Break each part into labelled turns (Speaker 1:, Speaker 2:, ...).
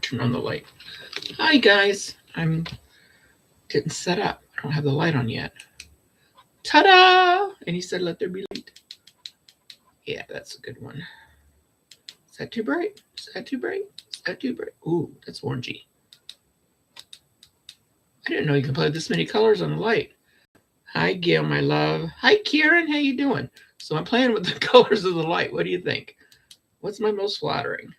Speaker 1: turn on the light. Hi, guys. I'm getting set up. I don't have the light on yet. Ta-da! And he said, let there be light. Yeah, that's a good one. Is that too bright? Is that too bright? Is that too bright? Ooh, that's orangey. I didn't know you could play this many colors on the light. Hi, Gail, my love. Hi, Kieran. How you doing? So I'm playing with the colors of the light. What do you think? What's my most flattering?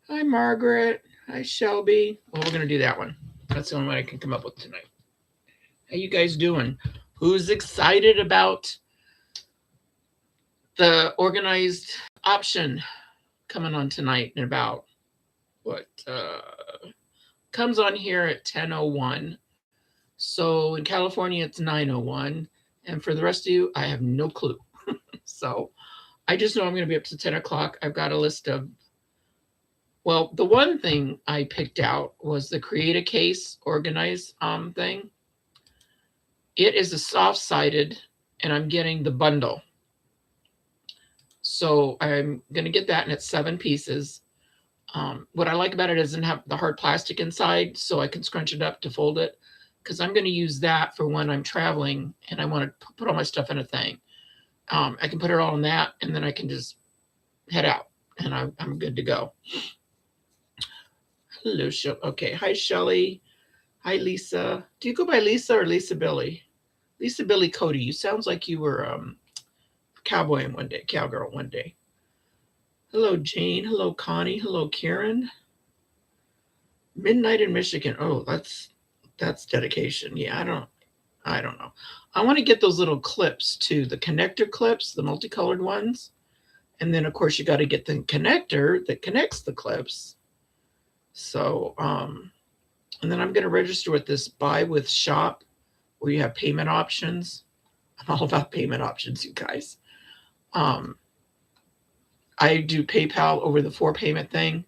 Speaker 1: Hi, Margaret. Hi, Shelby. Well, we're going to do that one. That's the only one I can come up with tonight. How you guys doing? Who's excited about the organized option coming on tonight in about what comes on here at 10:01. So in California, it's 9:01. And for the rest of you, I have no clue. So I just know I'm going to be up to 10 o'clock. I've got a list of, well, the one thing I picked out was the Create a Case Organize thing. It is a soft-sided, and I'm getting the bundle. So I'm going to get that, and it's 7 pieces. What I like about it is it doesn't have the hard plastic inside, so I can scrunch it up to fold it, because I'm going to use that for when I'm traveling and I want to put all my stuff in a thing. I can put it all in that, and then I can just head out, and I'm good to go. Hello, Shelley. Okay, hi, Shelly. Hi, Lisa. Do you go by Lisa or Lisa Billy? Lisa Billy Cody. You sounds like you were cowboy one day, cowgirl one day. Hello, Jane. Hello, Connie. Hello, Karen. Midnight in Michigan. Oh, that's dedication. Yeah, I don't know. I want to get those little clips too, the connector clips, the multicolored ones. And then of course you got to get the connector that connects the clips. So, and then I'm going to register with this Buy with Shop where you have payment options. I'm all about payment options, you guys. I do PayPal over the 4-payment thing,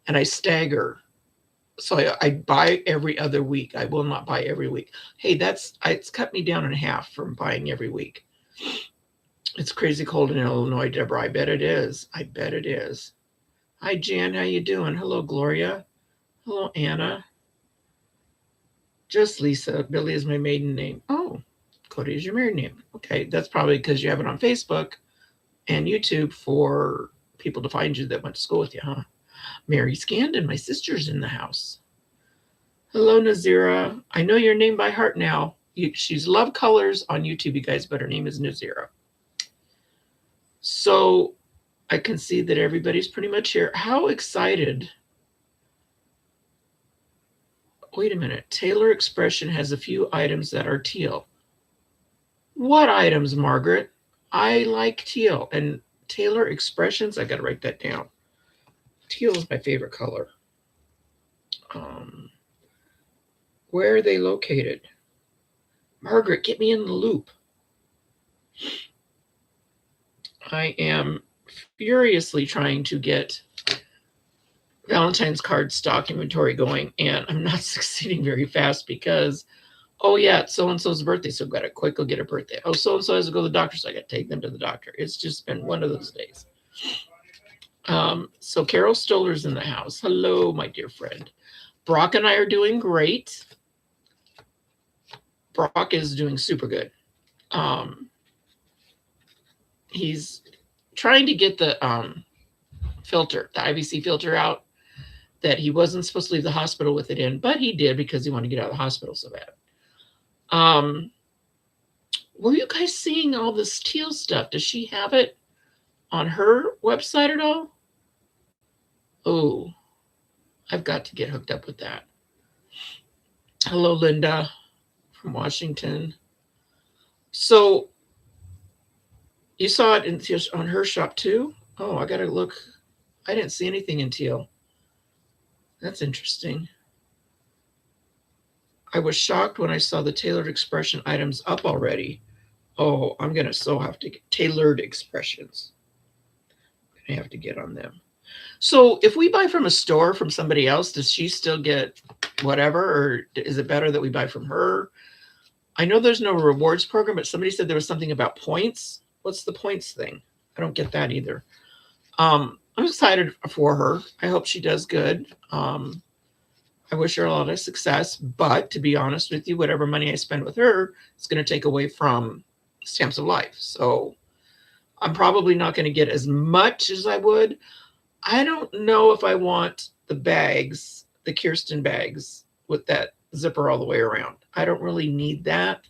Speaker 1: and I stagger. So I buy every other week. I will not buy every week. Hey, it's cut me down in half from buying every week. It's crazy cold in Illinois, Deborah. I bet it is. I bet it is. Hi, Jan. How you doing? Hello, Gloria. Hello, Anna. Just Lisa. Billy is my maiden name. Oh, Cody is your married name. Okay, that's probably because you have it on Facebook and YouTube for people to find you that went to school with you, huh? Mary Scandon, my sister's in the house. Hello, Nazira. I know your name by heart now. She's Love Colors on YouTube, you guys, but her name is Nazira. So I can see that everybody's pretty much here. How excited. Wait a minute. Taylor Expression has a few items that are teal. What items, Margaret? I like teal. And Taylor Expressions, I got to write that down. Teal is my favorite color. Where are they located? Margaret, get me in the loop. I am furiously trying to get Valentine's card stock inventory going, and I'm not succeeding very fast because, oh yeah, it's so-and-so's birthday, so I've got to quick go get a birthday. Oh, so-and-so has to go to the doctor, so I got to take them to the doctor. It's just been one of those days. So Carol Stoller's in the house. Hello, my dear friend. Brock and I are doing great. Brock is doing super good. He's trying to get the filter, the IVC filter out that he wasn't supposed to leave the hospital with it in, but he did because he wanted to get out of the hospital so bad. Were you guys seeing all this teal stuff? Does she have it on her website at all? Oh, I've got to get hooked up with that. Hello, Linda from Washington. So you saw it on her shop too? Oh, I got to look. I didn't see anything in teal. That's interesting. I was shocked when I saw the Tailored Expression items up already. Oh, I'm going to so have to get Tailored Expressions. I'm going to have to get on them. So if we buy from a store from somebody else, does she still get whatever? Or is it better that we buy from her? I know there's no rewards program, but somebody said there was something about points. What's the points thing? I don't get that either. I'm excited for her. I hope she does good. I wish her a lot of success, but to be honest with you, whatever money I spend with her, it's going to take away from Stamps of Life. So I'm probably not going to get as much as I would. I don't know if I want the bags, the Kirsten bags with that zipper all the way around. I don't really need that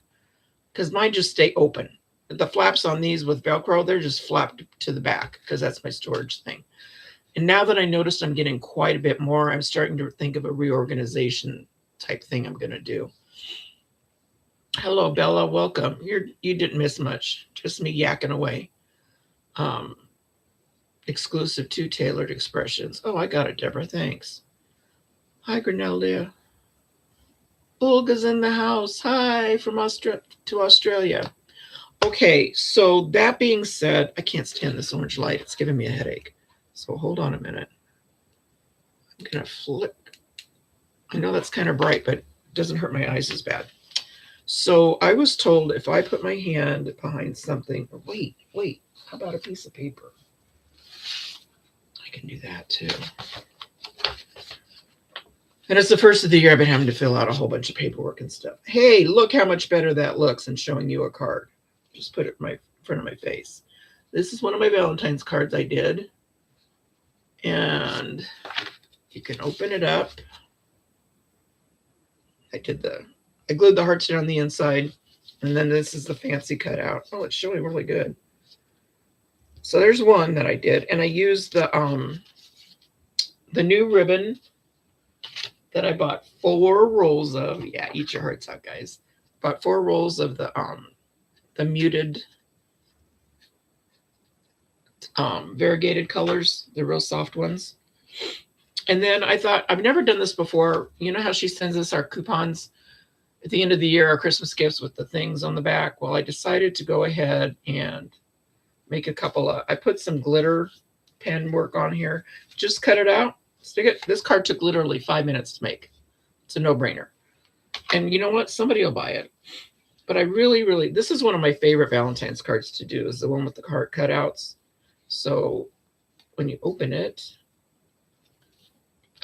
Speaker 1: because mine just stay open. The flaps on these with Velcro, they're just flapped to the back because that's my storage thing. And now that I noticed I'm getting quite a bit more, I'm starting to think of a reorganization type thing I'm going to do. Hello, Bella. Welcome. You didn't miss much. Just me yakking away. Exclusive to Tailored Expressions. Oh, I got it, Deborah. Thanks. Hi, Granellia. Olga's in the house. Hi from Australia. Okay, so that being said, I can't stand this orange light. It's giving me a headache. So hold on a minute. I'm going to flip. I know that's kind of bright, but it doesn't hurt my eyes as bad. So I was told if I put my hand behind something, wait, how about a piece of paper? I can do that too. And it's the first of the year I've been having to fill out a whole bunch of paperwork and stuff. Hey, look how much better that looks in showing you a card. Just put it in front of my face. This is one of my Valentine's cards I did. And you can open it up. I glued the hearts down the inside. And then this is the fancy cutout. Oh, it's showing really good. So there's one that I did. And I used the new ribbon that I bought 4 rolls of. Yeah, eat your hearts out, guys. Bought 4 rolls of the muted variegated colors, the real soft ones. And then I thought, I've never done this before. You know how she sends us our coupons at the end of the year, our Christmas gifts with the things on the back? Well, I decided to go ahead and make a couple of, I put some glitter pen work on here. Just cut it out, stick it. This card took literally 5 minutes to make. It's a no-brainer. And you know what? Somebody will buy it. But I really, this is one of my favorite Valentine's cards to do, is the one with the card cutouts. So when you open it,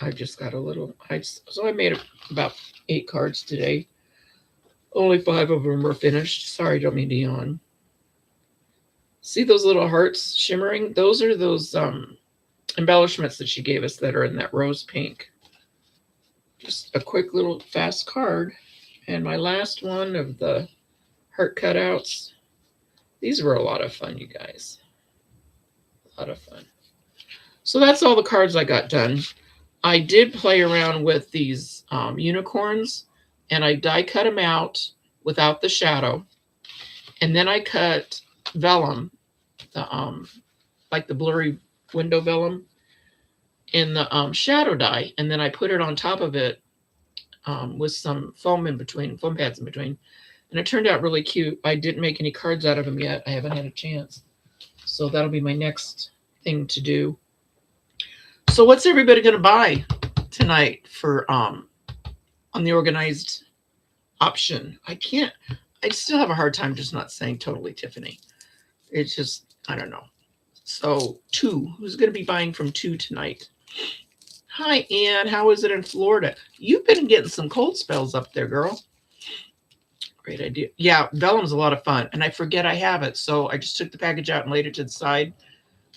Speaker 1: I just got a little, so I made about 8 cards today. Only 5 of them are finished. Sorry, don't mean to yawn. See those little hearts shimmering? Those are those embellishments that she gave us that are in that rose pink. Just a quick little fast card. And my last one of the heart cutouts. These were a lot of fun, you guys. A lot of fun. So that's all the cards I got done. I did play around with these unicorns, and I die cut them out without the shadow. And then I cut vellum, like the blurry window vellum, in the shadow die, and then I put it on top of it with some foam in between, foam pads in between, and it turned out really cute. I didn't make any cards out of them yet. I haven't had a chance. So that'll be my next thing to do. So what's everybody going to buy tonight for on the organized option? I still have a hard time just not saying Totally Tiffany. It's just, I don't know. So 2, who's going to be buying from 2 tonight? Hi, Ann. How is it in Florida? You've been getting some cold spells up there, girl. Great idea. Yeah, vellum's a lot of fun. And I forget I have it. So I just took the package out and laid it to the side.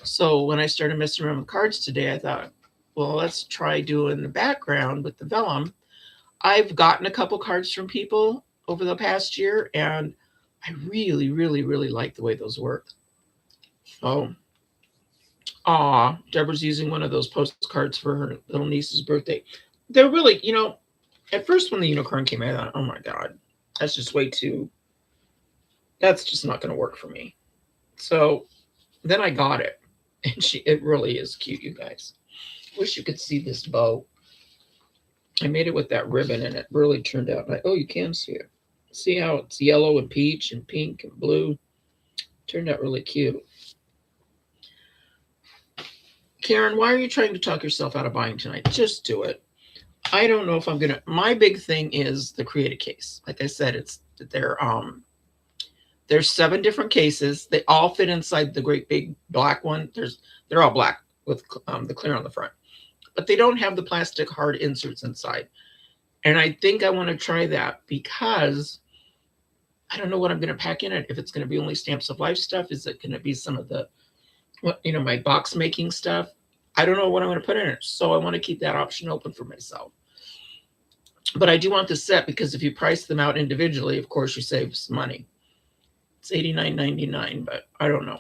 Speaker 1: So when I started messing around with cards today, I thought, well, let's try doing the background with the vellum. I've gotten a couple cards from people over the past year, and I really like the way those work. So, Deborah's using one of those postcards for her little niece's birthday. They're really, at first when the unicorn came out, I thought, oh my God, that's just that's just not going to work for me. So then I got it, and it really is cute, you guys. Wish you could see this bow. I made it with that ribbon, and it really turned out like, oh, you can see it. See how it's yellow and peach and pink and blue? Turned out really cute. Karen, why are you trying to talk yourself out of buying tonight? Just do it. I don't know if I'm gonna. My big thing is the Create a Case. Like I said, there's 7 different cases. They all fit inside the great big black one. They're all black with the clear on the front. But they don't have the plastic hard inserts inside. And I think I want to try that because I don't know what I'm going to pack in it. If it's going to be only Stamps of Life stuff, is it going to be some of the, my box making stuff? I don't know what I'm going to put in it. So I want to keep that option open for myself. But I do want the set because if you price them out individually, of course, you save some money. It's $89.99, but I don't know.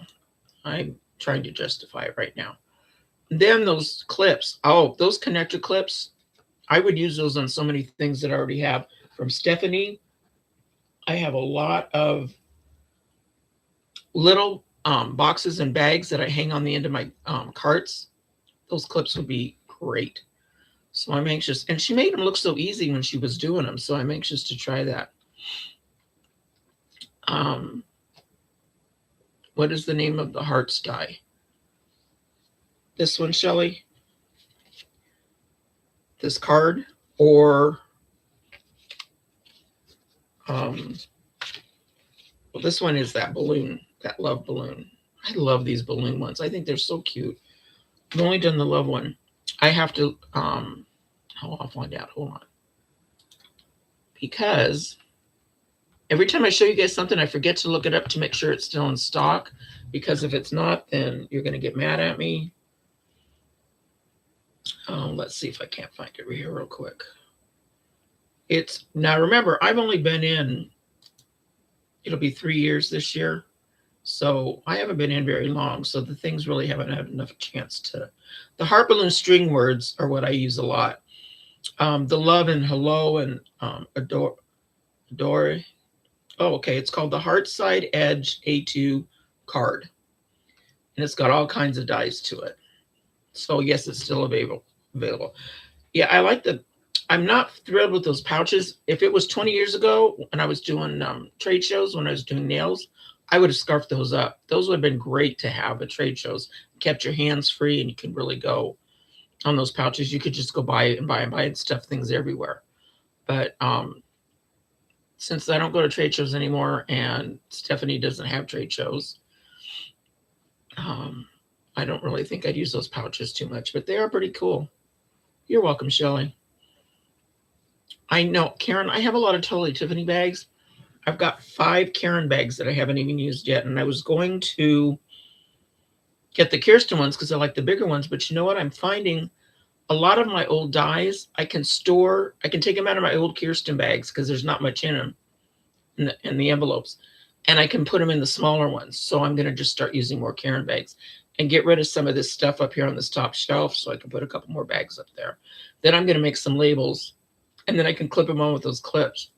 Speaker 1: I'm trying to justify it right now. Then those clips. Oh, those connector clips. I would use those on so many things that I already have from Stephanie. I have a lot of little boxes and bags that I hang on the end of my carts. Those clips would be great. So I'm anxious. And she made them look so easy when she was doing them. So I'm anxious to try that. What is the name of the hearts die? This one, Shelly? This card? Or well, this one is that balloon, that love balloon. I love these balloon ones. I think they're so cute. I've only done the love one. I have to, I'll find out. Hold on. Because every time I show you guys something, I forget to look it up to make sure it's still in stock. Because if it's not, then you're going to get mad at me. Let's see if I can't find it here real quick. Now remember, I've only been in, it'll be 3 years this year. So I haven't been in very long. So the things really haven't had enough chance to. The heart balloon string words are what I use a lot. The love and hello and adore. Oh, okay. It's called the Heart Side Edge A2 card. And it's got all kinds of dies to it. So yes, it's still available. Yeah, I like I'm not thrilled with those pouches. If it was 20 years ago when I was doing trade shows, when I was doing nails, I would have scarfed those up. Those would have been great to have at trade shows. Kept your hands free and you could really go on those pouches. You could just go buy and stuff things everywhere. But since I don't go to trade shows anymore and Stephanie doesn't have trade shows, I don't really think I'd use those pouches too much, but they are pretty cool. You're welcome, Shelly. I know, Karen, I have a lot of Totally Tiffany bags. I've got 5 Karen bags that I haven't even used yet. And I was going to get the Kirsten ones because I like the bigger ones. But you know what? I'm finding a lot of my old dies I can take them out of my old Kirsten bags because there's not much in them in the envelopes. And I can put them in the smaller ones. So I'm going to just start using more Karen bags and get rid of some of this stuff up here on this top shelf so I can put a couple more bags up there. Then I'm going to make some labels and then I can clip them on with those clips.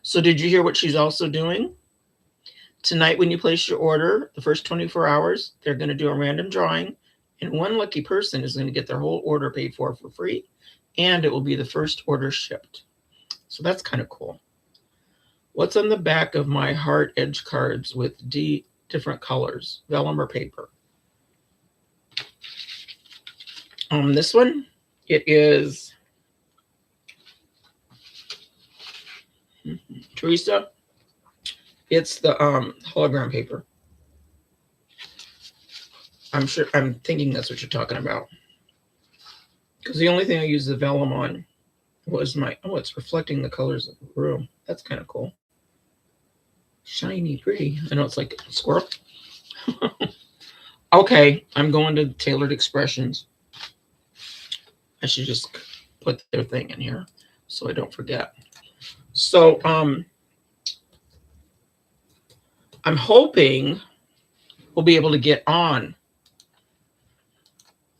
Speaker 1: So did you hear what she's also doing? Tonight, when you place your order, the first 24 hours, they're going to do a random drawing and one lucky person is going to get their whole order paid for free. And it will be the first order shipped. So that's kind of cool. What's on the back of my heart edge cards with different colors, vellum or paper? This one, it is Teresa. It's the hologram paper. I'm thinking that's what you're talking about. Because the only thing I use the vellum on was it's reflecting the colors of the room. That's kind of cool. Shiny, pretty. I know it's like a squirrel. Okay, I'm going to Tailored Expressions. I should just put their thing in here so I don't forget. So I'm hoping we'll be able to get on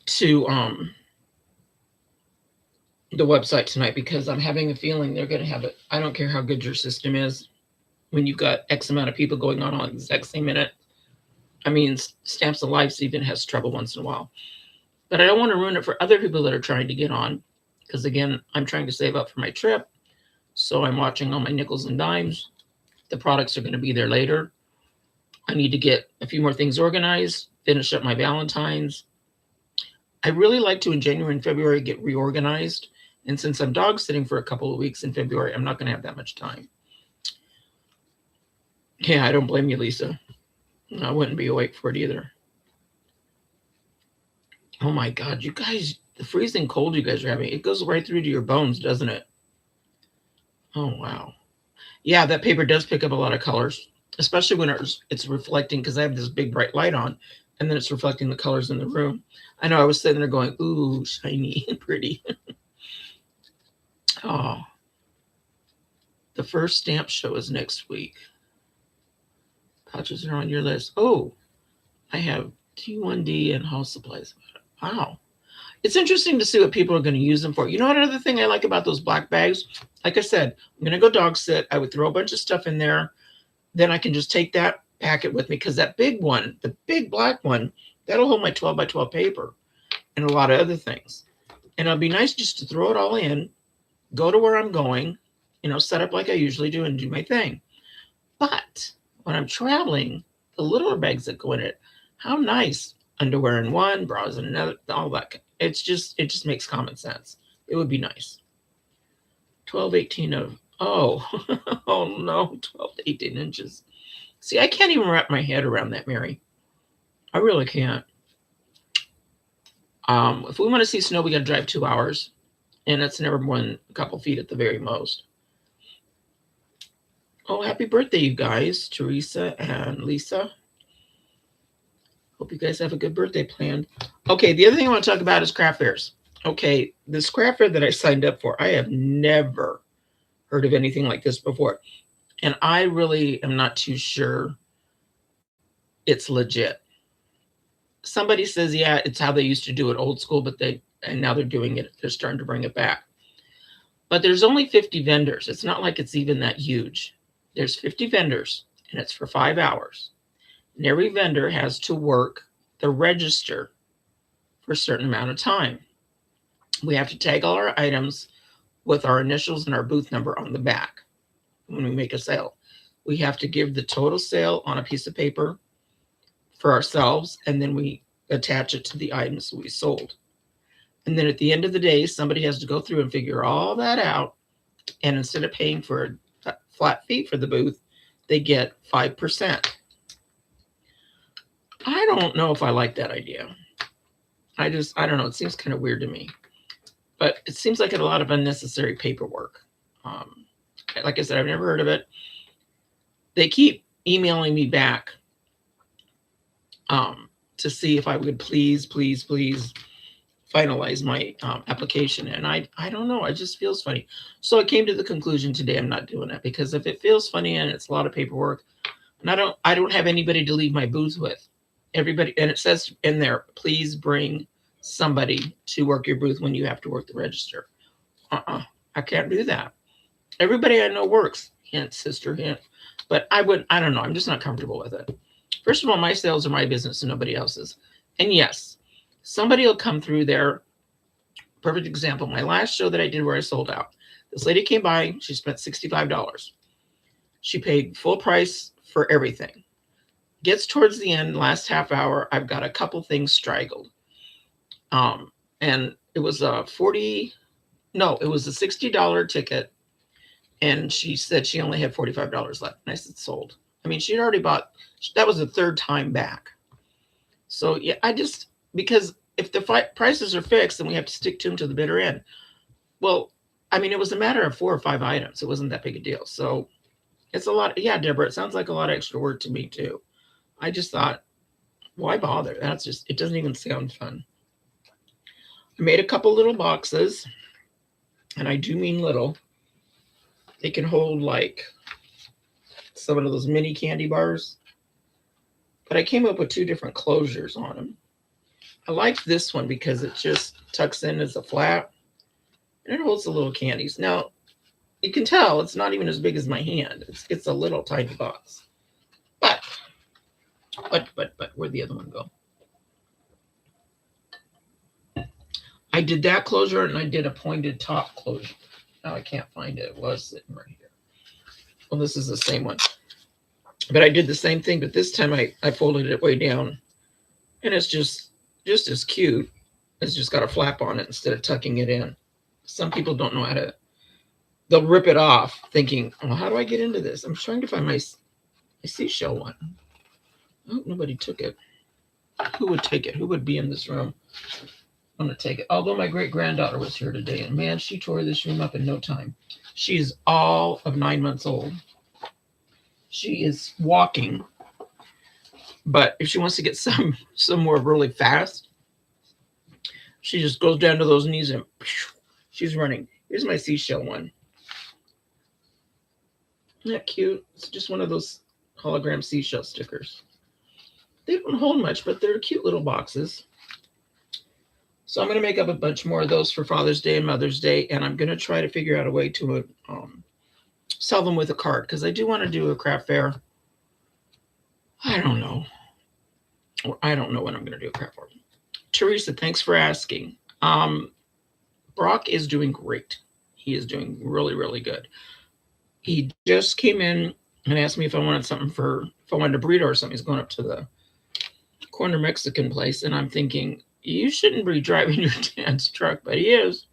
Speaker 1: to the website tonight because I'm having a feeling they're going to have it. I don't care how good your system is. When you've got X amount of people going on the exact same minute. I mean, Stamps of Life even has trouble once in a while. But I don't want to ruin it for other people that are trying to get on. Because again, I'm trying to save up for my trip. So I'm watching all my nickels and dimes. The products are going to be there later. I need to get a few more things organized, finish up my Valentine's. I really like to, in January and February, get reorganized. And since I'm dog sitting for a couple of weeks in February, I'm not going to have that much time. Yeah, I don't blame you, Lisa. I wouldn't be awake for it either. Oh my God, you guys, the freezing cold you guys are having, it goes right through to your bones, doesn't it? Oh, wow. Yeah, that paper does pick up a lot of colors, especially when it's reflecting, because I have this big bright light on, and then it's reflecting the colors in the room. I know I was sitting there going, ooh, shiny and pretty. Oh, the first stamp show is next week. Pouches are on your list. Oh, I have T1D and house supplies. Wow. It's interesting to see what people are going to use them for. You know what other thing I like about those black bags? Like I said, I'm going to go dog sit. I would throw a bunch of stuff in there. Then I can just take that packet with me, because that big one, the big black one, that'll hold my 12 by 12 paper and a lot of other things. And it'll be nice just to throw it all in, go to where I'm going, set up like I usually do and do my thing. But when I'm traveling, the littler bags that go in it, how nice. Underwear in one, bras in another, all that. It just makes common sense. It would be nice. 12, 18 of, oh, oh no, 12 to 18 inches. See, I can't even wrap my head around that, Mary. I really can't. If we want to see snow, we got to drive 2 hours, and it's never more than a couple feet at the very most. Oh, happy birthday, you guys, Teresa and Lisa. Hope you guys have a good birthday planned. Okay, the other thing I want to talk about is craft fairs. Okay, this craft fair that I signed up for, I have never heard of anything like this before. And I really am not too sure it's legit. Somebody says, yeah, it's how they used to do it, old school, and now they're doing it. They're starting to bring it back. But there's only 50 vendors. It's not like it's even that huge. There's 50 vendors, and it's for 5 hours. And every vendor has to work the register for a certain amount of time. We have to tag all our items with our initials and our booth number on the back when we make a sale. We have to give the total sale on a piece of paper for ourselves, and then we attach it to the items we sold. And then at the end of the day, somebody has to go through and figure all that out. And instead of paying for a flat fee for the booth, they get 5%. I don't know if I like that idea. I don't know. It seems kind of weird to me. But it seems like a lot of unnecessary paperwork. Like I said, I've never heard of it. They keep emailing me back to see if I would please finalize my application. And I don't know. It just feels funny. So I came to the conclusion today I'm not doing it, because if it feels funny and it's a lot of paperwork, and I don't have anybody to leave my booth with. Everybody, and it says in there, please bring somebody to work your booth when you have to work the register. I can't do that. Everybody I know works. Hint, sister, hint. But I don't know. I'm just not comfortable with it. First of all, my sales are my business and nobody else's. And yes, somebody will come through there. Perfect example. My last show that I did where I sold out. This lady came by. She spent $65. She paid full price for everything. Gets towards the end, last half hour, I've got a couple things straggled. And it was a $60 ticket. And she said she only had $45 left. And I said, sold. I mean, she'd already bought, that was the third time back. So yeah, because if the prices are fixed, then we have to stick to them to the bitter end. Well, I mean, it was a matter of 4 or 5 items. It wasn't that big a deal. So it's a lot. Yeah, Deborah, it sounds like a lot of extra work to me too. I just thought, why bother? It doesn't even sound fun. I made a couple little boxes, and I do mean little. They can hold like some of those mini candy bars. But I came up with 2 different closures on them. I like this one because it just tucks in as a flap, and it holds the little candies. Now, you can tell it's not even as big as my hand. It's a little tiny box. But where'd the other one go? I did that closure, and I did a pointed top closure. Now I can't find it. It was sitting right here. Well, this is the same one. But I did the same thing, but this time I folded it way down. And it's just as cute. It's just got a flap on it instead of tucking it in. Some people don't know how to. They'll rip it off thinking, oh, how do I get into this? I'm trying to find my seashell one. Oh, nobody took it. Who would take it? Who would be in this room? I'm going to take it. Although my great-granddaughter was here today, and man, she tore this room up in no time. She's all of 9 months old. She is walking. But if she wants to get some more really fast, she just goes down to those knees and she's running. Here's my seashell one. Isn't that cute? It's just one of those hologram seashell stickers. They don't hold much, but they're cute little boxes. So I'm going to make up a bunch more of those for Father's Day and Mother's Day, and I'm going to try to figure out a way to sell them with a card, because I do want to do a craft fair. I don't know. I don't know when I'm going to do a craft fair. Teresa, thanks for asking. Brock is doing great. He is doing really, really good. He just came in and asked me if I wanted something if I wanted a burrito or something. He's going up to the corner Mexican place, and I'm thinking, you shouldn't be driving your dad's truck, but he is.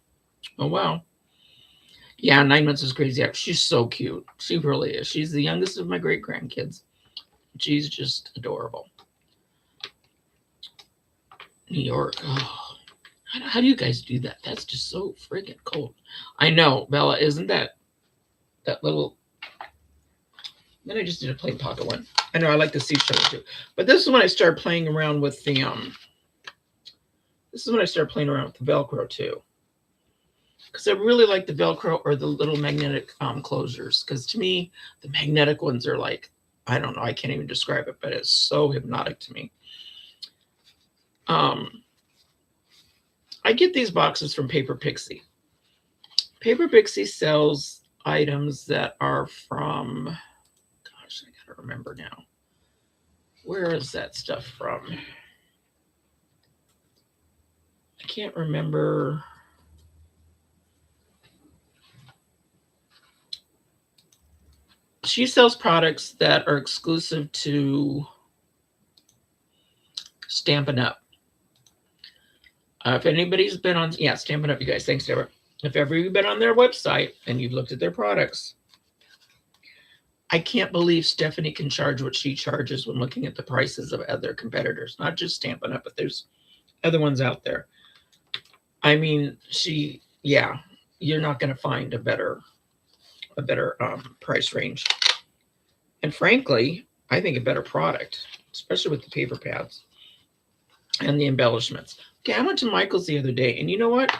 Speaker 1: Oh, wow. Yeah, 9 months is crazy. She's so cute. She really is. She's the youngest of my great-grandkids. She's just adorable. New York. Oh, how do you guys do that? That's just so freaking cold. I know, Bella, isn't that little... Then I just did a plain pocket one. I know I like the seashell too. But this is when I started playing around with the this is when I started playing around with the Velcro too. Because I really like the Velcro or the little magnetic closures. Because to me, the magnetic ones are like, I don't know, I can't even describe it, but it's so hypnotic to me. I get these boxes from Paper Pixie. Paper Pixie sells items that are from, gosh, I gotta remember now. Where is that stuff from? I can't remember. She sells products that are exclusive to Stampin' Up. If anybody's been on, yeah, Stampin' Up, you guys. Thanks, Deborah. If ever you've been on their website and you've looked at their products, I can't believe Stephanie can charge what she charges when looking at the prices of other competitors. Not just Stampin' Up, but there's other ones out there. I mean, you're not going to find a better price range. And frankly, I think a better product, especially with the paper pads and the embellishments. Okay, I went to Michael's the other day, and you know what?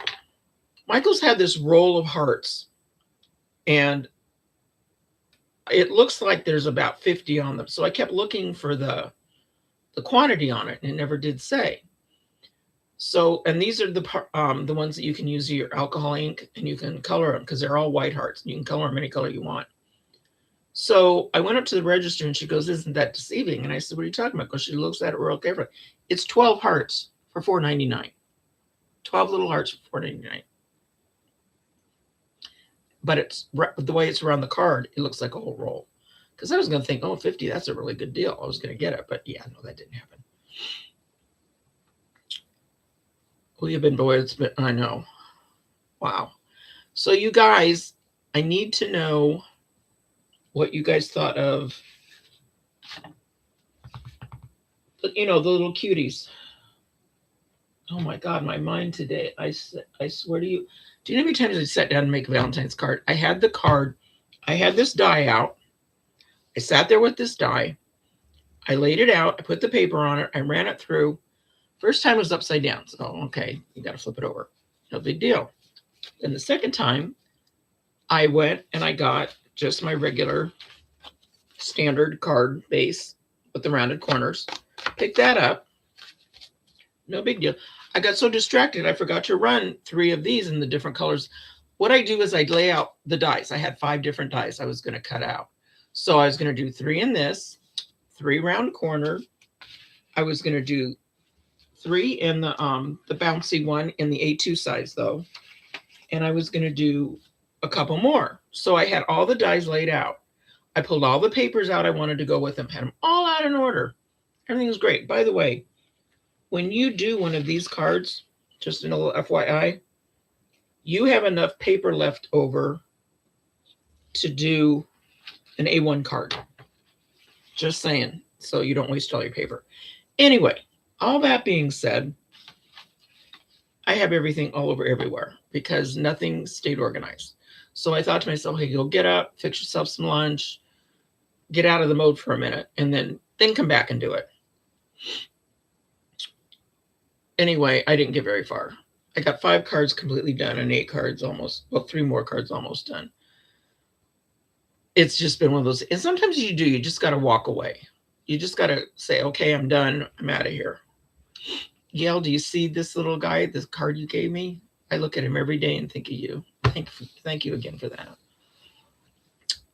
Speaker 1: Michael's had this roll of hearts, and it looks like there's about 50 on them. So I kept looking for the quantity on it, and it never did say. So, and these are the ones that you can use your alcohol ink, and you can color them because they're all white hearts. You can color them any color you want. So I went up to the register, and she goes, "Isn't that deceiving?" And I said, "What are you talking about?" Because she looks at it real carefully. It's 12 hearts for $4.99. 12 little hearts for $4.99. But it's the way it's around the card, it looks like a whole roll. Because I was going to think, 50, that's a really good deal. I was going to get it. But yeah, no, that didn't happen. We have been boys, but I know. Wow. So you guys, I need to know what you guys thought of, the little cuties. Oh my God, my mind today. I swear to you. Do you know how many times I sat down and make a Valentine's card? I had the card. I had this die out. I sat there with this die. I laid it out. I put the paper on it. I ran it through. First time was upside down. So, okay, you got to flip it over. No big deal. Then the second time, I went and I got just my regular standard card base with the rounded corners. Picked that up. No big deal. I got so distracted, I forgot to run 3 of these in the different colors. What I do is I lay out the dies. I had 5 different dies I was going to cut out. So I was going to do 3 in this, 3 round corner. I was going to do 3 in the bouncy one in the A2 size though. And I was going to do a couple more. So I had all the dies laid out. I pulled all the papers out I wanted to go with them, had them all out in order. Everything was great. By the way, when you do one of these cards, just a little FYI, you have enough paper left over to do an A1 card. Just saying, so you don't waste all your paper. Anyway, all that being said, I have everything all over everywhere because nothing stayed organized. So I thought to myself, hey, go get up, fix yourself some lunch, get out of the mode for a minute, and then come back and do it. Anyway, I didn't get very far. I got 5 cards completely done and 8 cards almost, well, 3 more cards almost done. It's just been one of those, and sometimes you just got to walk away. You just got to say, okay, I'm done. I'm out of here. Gail, do you see this little guy, this card you gave me? I look at him every day and think of you. Thank you again for that.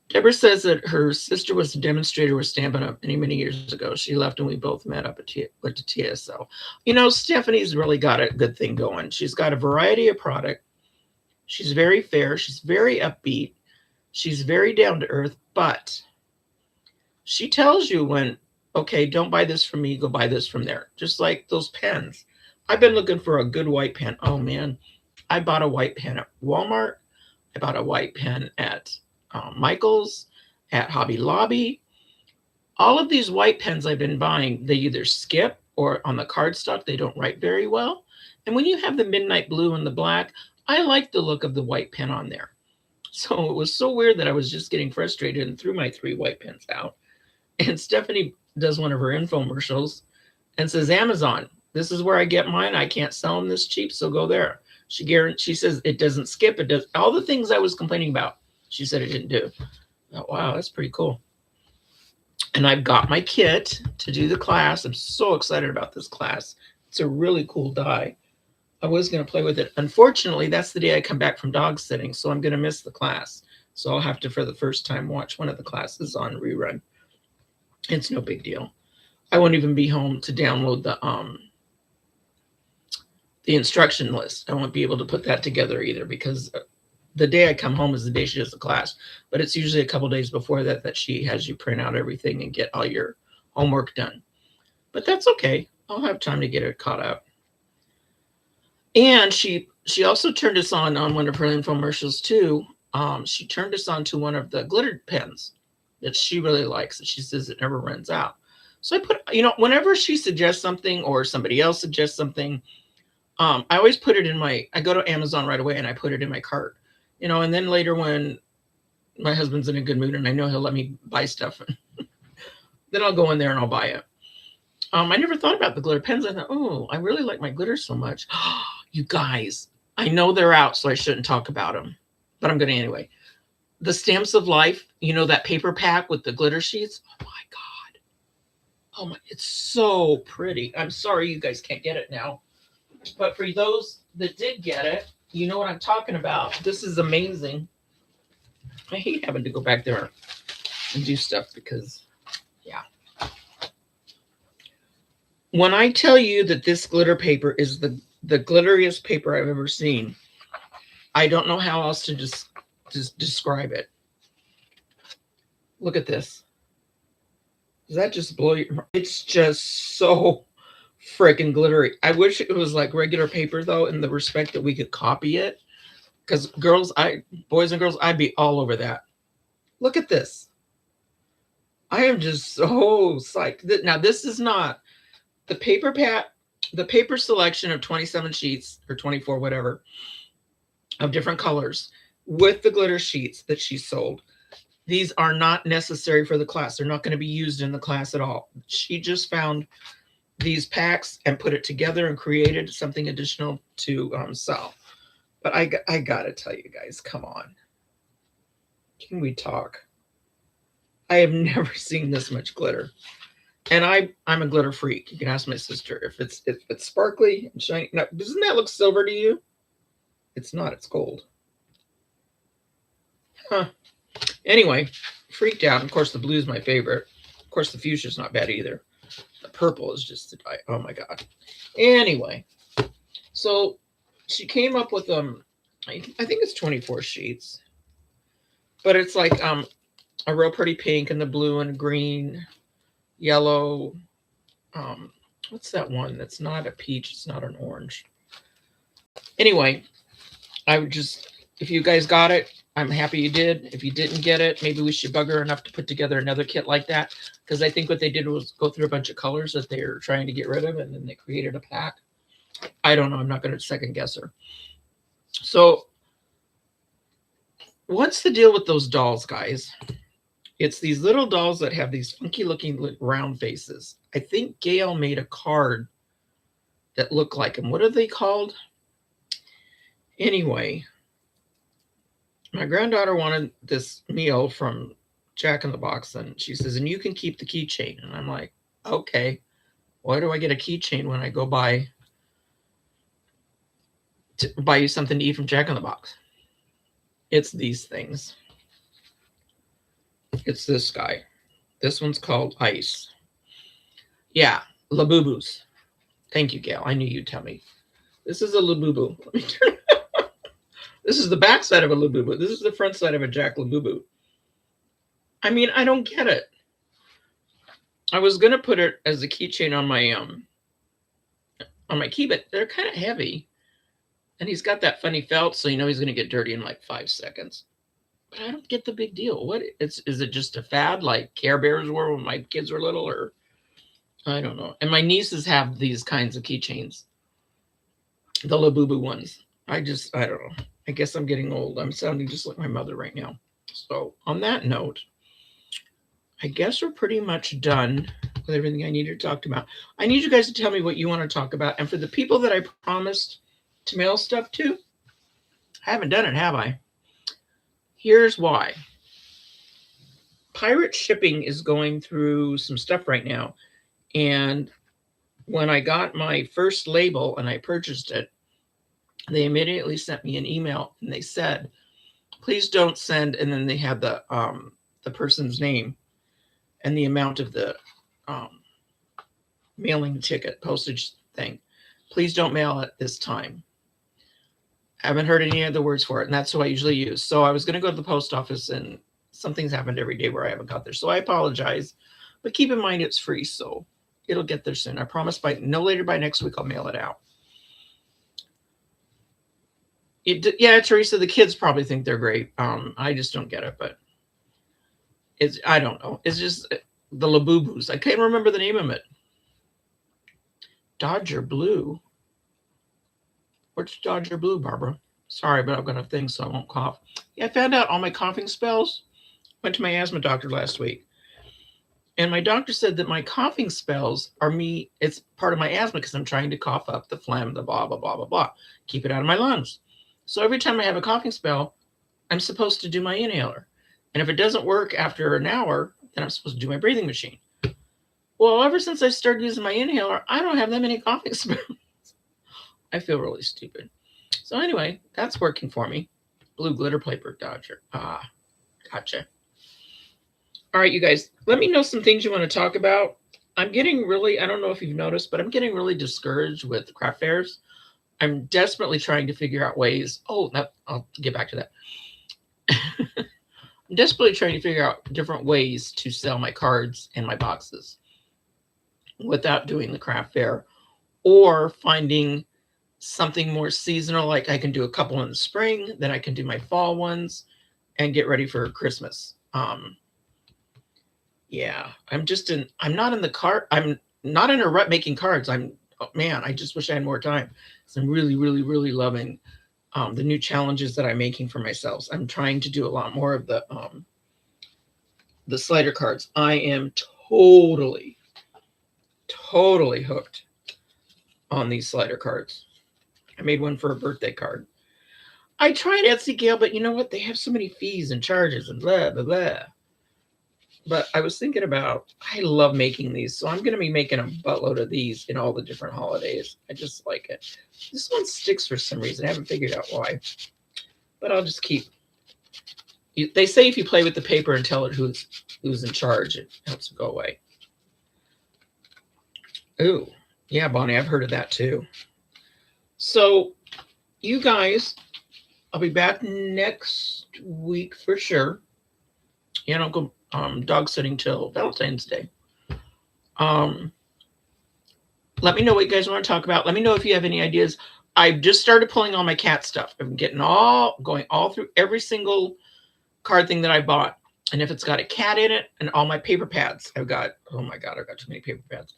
Speaker 1: Deborah says that her sister was a demonstrator with Stampin' Up! Many years ago. She left and we both met up went to TSO. You know, Stephanie's really got a good thing going. She's got a variety of product. She's very fair. She's very upbeat. She's very down to earth, but she tells you when, okay, don't buy this from me, go buy this from there. Just like those pens. I've been looking for a good white pen. Oh man, I bought a white pen at Walmart. I bought a white pen at Michael's, at Hobby Lobby. All of these white pens I've been buying, they either skip or on the cardstock, they don't write very well. And when you have the midnight blue and the black, I like the look of the white pen on there. So it was so weird that I was just getting frustrated and threw my 3 white pens out. And Stephanie does one of her infomercials and says, Amazon, this is where I get mine. I can't sell them this cheap, so go there. She says it doesn't skip. It does all the things I was complaining about. She said it didn't do. Oh, wow, that's pretty cool. And I've got my kit to do the class. I'm so excited about this class. It's a really cool die. I was going to play with it. Unfortunately, that's the day I come back from dog sitting, so I'm going to miss the class. So I'll have to, for the first time, watch one of the classes on rerun. It's no big deal. I won't even be home to download the instruction list. I won't be able to put that together either because the day I come home is the day she does the class, but it's usually a couple days before that she has you print out everything and get all your homework done. But that's okay. I'll have time to get it caught up. And she also turned us on one of her infomercials too. She turned us on to one of the glitter pens that she really likes, and she says it never runs out. So I put, whenever she suggests something or somebody else suggests something, I always put it in I go to Amazon right away and I put it in my cart. And then later when my husband's in a good mood and I know he'll let me buy stuff, then I'll go in there and I'll buy it. I never thought about the glitter pens. I thought, oh, I really like my glitter so much. You guys, I know they're out, so I shouldn't talk about them, but I'm going to anyway. The Stamps of Life, that paper pack with the glitter sheets. Oh my God. Oh my, it's so pretty. I'm sorry you guys can't get it now. But for those that did get it, you know what I'm talking about. This is amazing. I hate having to go back there and do stuff because, yeah. When I tell you that this glitter paper is the glitteriest paper I've ever seen, I don't know how else to just describe it. Look at this. Does that just blow your? It's just so freaking glittery. I wish it was like regular paper though, in the respect that we could copy it. Because boys and girls, I'd be all over that. Look at this. I am just so psyched. Now this is not the paper the paper selection of 27 sheets or 24, whatever, of different colors with the glitter sheets that she sold. These are not necessary for the class. They're not going to be used in the class at all. She just found these packs and put it together and created something additional to sell. But I got to tell you guys, come on. Can we talk? I have never seen this much glitter. And I'm a glitter freak. You can ask my sister if it's sparkly and shiny. Now, doesn't that look silver to you? It's not, it's gold. Huh. Anyway, freaked out. Of course, the blue is my favorite. Of course, the fuchsia is not bad either. The purple is just, oh my God. Anyway, so she came up with, I think it's 24 sheets. But it's like a real pretty pink and the blue and green, yellow. What's that one? That's not a peach. It's not an orange. Anyway, I would just, if you guys got it, I'm happy you did. If you didn't get it, maybe we should bug her enough to put together another kit like that. Because I think what they did was go through a bunch of colors that they were trying to get rid of, and then they created a pack. I don't know. I'm not going to second guess her. So what's the deal with those dolls, guys? It's these little dolls that have these funky looking round faces. I think Gail made a card that looked like them. What are they called? Anyway, my granddaughter wanted this meal from Jack in the Box, and she says, and you can keep the keychain. And I'm like, okay, why do I get a keychain when I go buy you something to eat from Jack in the Box? It's these things. It's this guy. This one's called Ice. Yeah, Labubus. Thank you, Gail. I knew you'd tell me. This is a Labubu. Let me turn it. This is the back side of a Labubu. This is the front side of a Jack Labubu. I mean, I don't get it. I was gonna put it as a keychain on my key, but they're kind of heavy. And he's got that funny felt, so you know he's gonna get dirty in like 5 seconds. But I don't get the big deal. What is it just a fad like Care Bears were when my kids were little, or I don't know. And my nieces have these kinds of keychains. The Labubu ones. I don't know. I guess I'm getting old. I'm sounding just like my mother right now. So on that note, I guess we're pretty much done with everything I needed to talk about. I need you guys to tell me what you want to talk about. And for the people that I promised to mail stuff to, I haven't done it, have I? Here's why. Pirate Shipping is going through some stuff right now. And when I got my first label and I purchased it, they immediately sent me an email and they said, please don't send, and then they had the person's name and the amount of the mailing ticket, postage thing. Please don't mail at this time. I haven't heard any other words for it, and that's what I usually use. So I was going to go to the post office, and something's happened every day where I haven't got there. So I apologize, but keep in mind it's free, so it'll get there soon. I promise no later by next week I'll mail it out. Yeah, Teresa, the kids probably think they're great. I just don't get it, but I don't know. It's just the Labubus. I can't remember the name of it. Dodger Blue. What's Dodger Blue, Barbara? Sorry, but I've got a thing, so I won't cough. Yeah, I found out all my coughing spells. Went to my asthma doctor last week. And my doctor said that my coughing spells are it's part of my asthma because I'm trying to cough up the phlegm, the blah, blah, blah, blah, blah. Keep it out of my lungs. So every time I have a coughing spell, I'm supposed to do my inhaler. And if it doesn't work after an hour, then I'm supposed to do my breathing machine. Well, ever since I started using my inhaler, I don't have that many coughing spells. I feel really stupid. So anyway, that's working for me. Blue glitter paper Dodger. Ah, gotcha. All right, you guys, let me know some things you want to talk about. I'm getting really, I don't know if you've noticed, but I'm getting really discouraged with craft fairs. I'm desperately trying to figure out ways. I'll get back to that. I'm desperately trying to figure out different ways to sell my cards and my boxes without doing the craft fair, or finding something more seasonal, like I can do a couple in the spring, then I can do my fall ones and get ready for Christmas. Yeah, I'm not in a rut making cards. I just wish I had more time. So I'm really, really, really loving the new challenges that I'm making for myself. I'm trying to do a lot more of the slider cards. I am totally hooked on these slider cards. I made one for a birthday card. I tried Etsy, Gail, but you know what? They have so many fees and charges and blah, blah, blah. But I was thinking about, I love making these. So I'm going to be making a buttload of these in all the different holidays. I just like it. This one sticks for some reason. I haven't figured out why. But I'll just keep. They say if you play with the paper and tell it who's in charge, it helps it go away. Ooh, yeah, Bonnie, I've heard of that too. So, you guys, I'll be back next week for sure. Yeah, I don't go dog sitting till Valentine's Day. Let me know what you guys want to talk about. Let me know if you have any ideas. I've just started pulling all my cat stuff. I'm going all through every single card thing that I bought. And if it's got a cat in it, and all my paper pads, oh my God, I've got too many paper pads.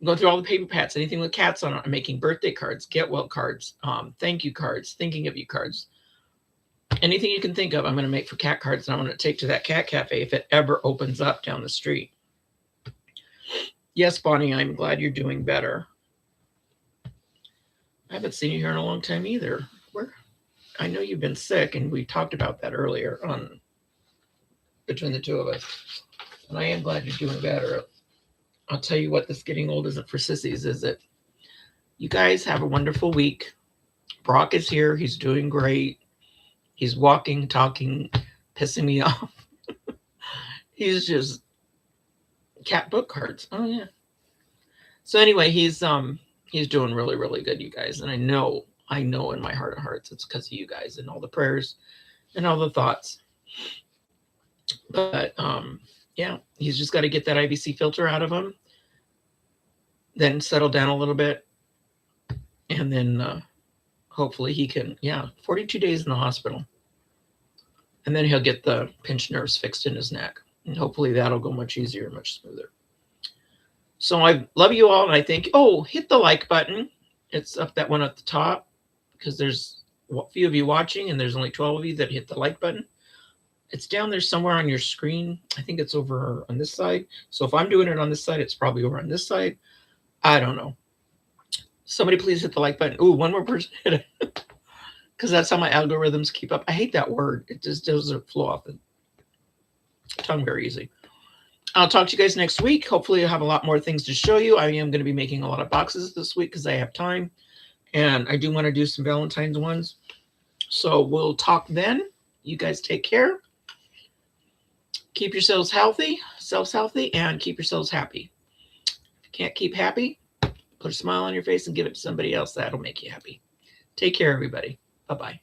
Speaker 1: going through all the paper pats, anything with cats on it. I'm making birthday cards, get well cards, thank you cards, thinking of you cards. Anything you can think of, I'm going to make for cat cards, and I'm going to take to that cat cafe if it ever opens up down the street. Yes, Bonnie, I'm glad you're doing better. I haven't seen you here in a long time either. I know you've been sick, and we talked about that earlier on between the two of us. And I am glad you're doing better. I'll tell you what, this getting old isn't for sissies, is it? You guys have a wonderful week. Brock is here. He's doing great. He's walking, talking, pissing me off. He's just cat book cards. Oh yeah. So anyway, he's doing really, really good, you guys. And I know in my heart of hearts it's because of you guys and all the prayers and all the thoughts. But yeah, he's just got to get that IVC filter out of him, then settle down a little bit, and then hopefully he can, 42 days in the hospital. And then he'll get the pinched nerves fixed in his neck. And hopefully that'll go much easier, much smoother. So I love you all. And I think, hit the like button. It's up that one at the top, because there's a few of you watching and there's only 12 of you that hit the like button. It's down there somewhere on your screen. I think it's over on this side. So if I'm doing it on this side, it's probably over on this side. I don't know. Somebody please hit the like button. Ooh, one more person hit it. Because that's how my algorithms keep up. I hate that word. It just doesn't flow off the tongue very easy. I'll talk to you guys next week. Hopefully I'll have a lot more things to show you. I am going to be making a lot of boxes this week because I have time. And I do want to do some Valentine's ones. So we'll talk then. You guys take care. Keep yourselves healthy, and keep yourselves happy. If you can't keep happy, put a smile on your face and give it to somebody else. That'll make you happy. Take care, everybody. Bye-bye.